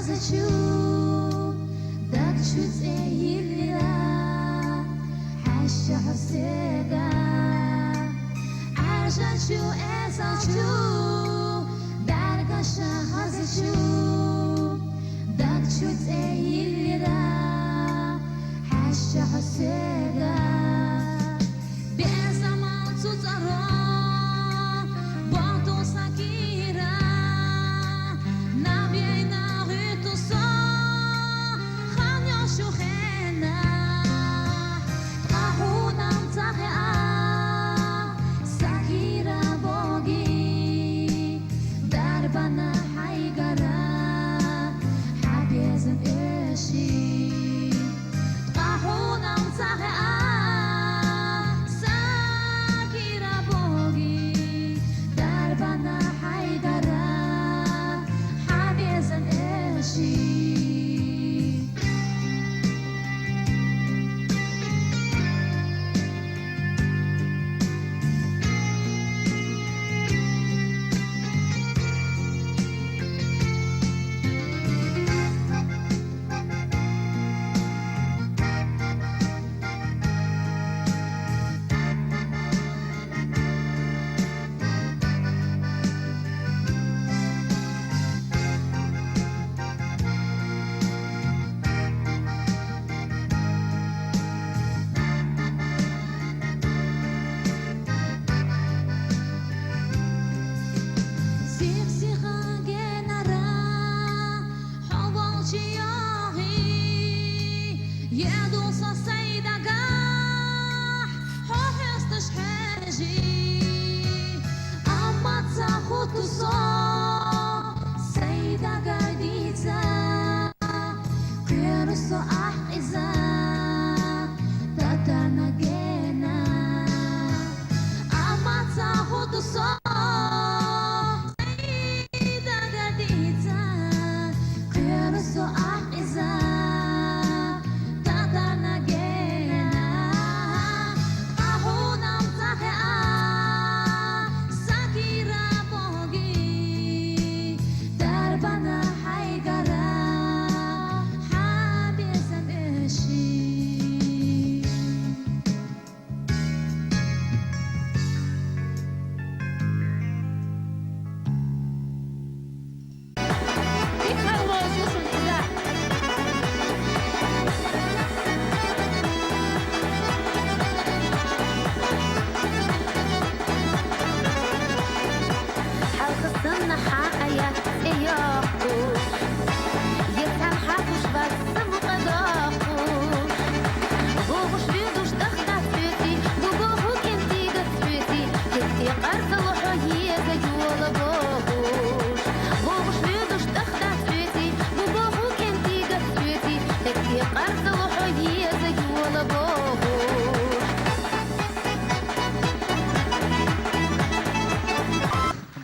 hazıçu dak çüz eğilira haşa hasega arşaçu esaçu dargaşa hazıçu dak çüz eğilira haşa hasega ben zaman tutarım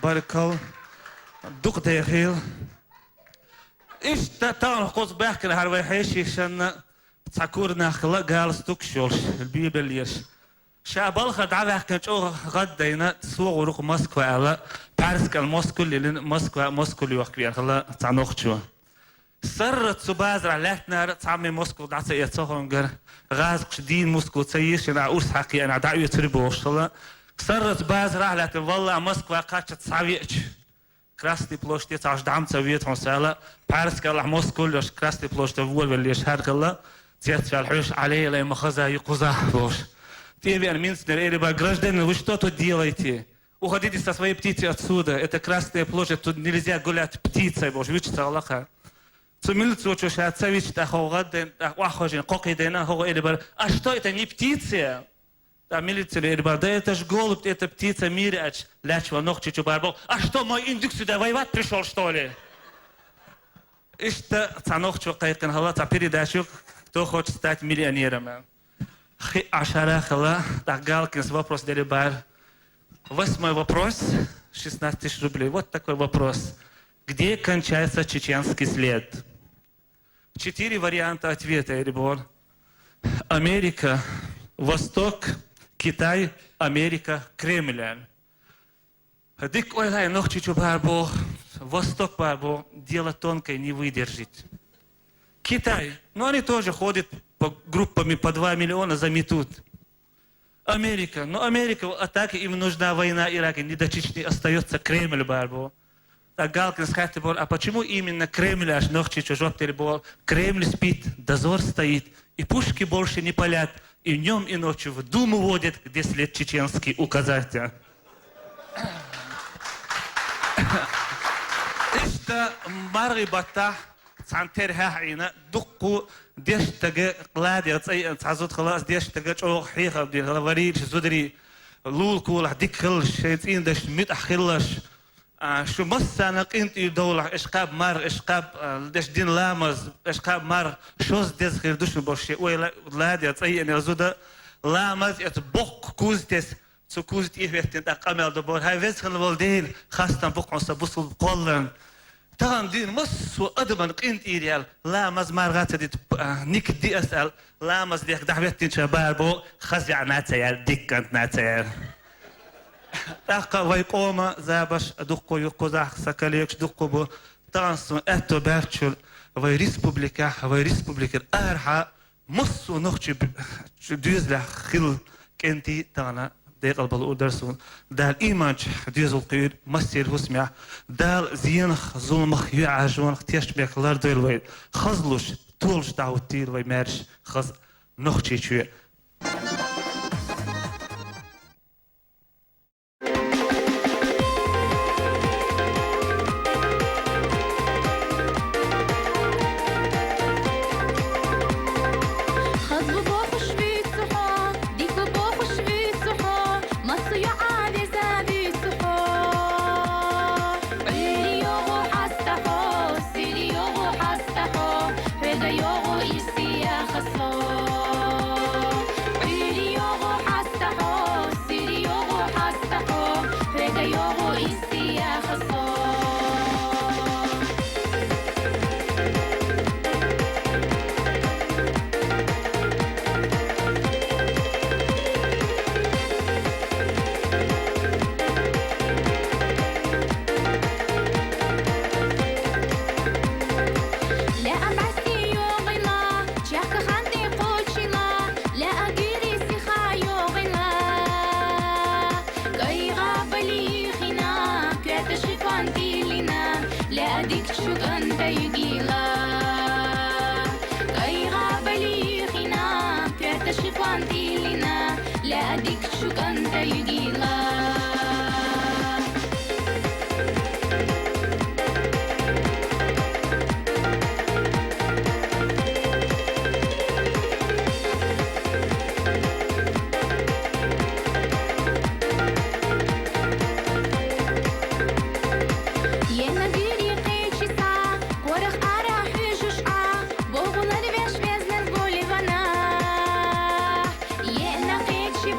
Barikal, duk dehil. İşte tamam koz behken her ve heşişen تذكرنا خلا جالس تكشول البيبليش شابال خدعة بحكي شو غدينا تسوق ورق موسكو على باريس كالموسكو اللي موسكو اللي وقت بيان خلا تعنوخ شو سرت سبازر لاتنا تعمي موسكو دعسة يتصهون غاز قشدين موسكو تسيش أنا أورس حقي أنا دعوة تربوش خلا سرت بازر على والله موسكو قاتش تسعيش كراستي بلوش تسعش دعم تسويت هنسالة باريس كالله موسكو ليش كراستي بلوش تفول واللي يشهر خلا تيت الحوش عليه لما خذا يقظه бош. Тебе Минснер или гражданин, вы что тут делаете? Уходите со своей птицей отсюда. Это Красная площадь, тут нельзя гулять птицей, бош. Вичта Аллаха. Цумильцу чуши отца вичта хаугаден, ахожин, кокидена, хау элибар. А что это не птица? Да милиция элибар, да это ж голубь, это птица миряч, лячва ногчи чубарбол. А что, мой индюк сюда воевать пришел, что ли? Ишта цанохчу кайкан халата передачу. Кто хочет стать миллионером? Ашара хала, так Галкинс вопрос Дерибар. 8-й вопрос, 16 000 рублей. Вот такой вопрос. Где кончается чеченский след? 4 варианта ответа, Эрибор. Америка, Восток, Китай, Америка, Кремль. Дик ойлай нохчичу барбо, Восток бо дело тонкое не выдержит. Китай, ну они тоже ходят по группами по 2 миллиона заметут. Америка, ну Америка, а так им нужна война Ирака, не до Чечни остается Кремль барбо. Так Галкин скажет, а почему именно Кремль аж ночью чужой был? Кремль спит, дозор стоит, и пушки больше не палят, и днем и ночью в Думу водят, где след чеченский указатель. إشتا مرغبتا سانتر هاينا دقو ديش تجا قلادي تصي تعزود خلاص ديش تجا شو حيخة بدي غلوري زودري لول كول هديك خل شيء دش ميت أخلش شو مسنا قنت يدولة إشقاب مر إشقاب دش دين لامز إشقاب مر شوز ديز خير دوش بوشي ولا قلادي تصي إن زودا لامز يتبق كوزتس so kuzit ich werd in der Kamel dabei. Hij wist wel deel gastan boek ons busel kollen. Dan din mus so adman qint ideal. La maz margat dit nik di asal. La maz di dahwet in shababo khaz'a natayal dikkant natayal. Taqa way qoma zabash duqqo yuqozah sakalek duqqo bo tansu atto barchul way respublika arha mus nokhchi düzla khil kenti tana ديق البلو درسون دال إيمانج ديز القير مسير هسمع دال زينخ ظلمخ يعجون اختيش بيك لار الويد خزلوش طولش دعوتير ويمارش خز نخشي شوي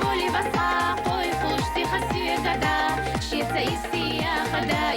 Боли баса, ой, пусть ты хаси гада, щица из сия хода.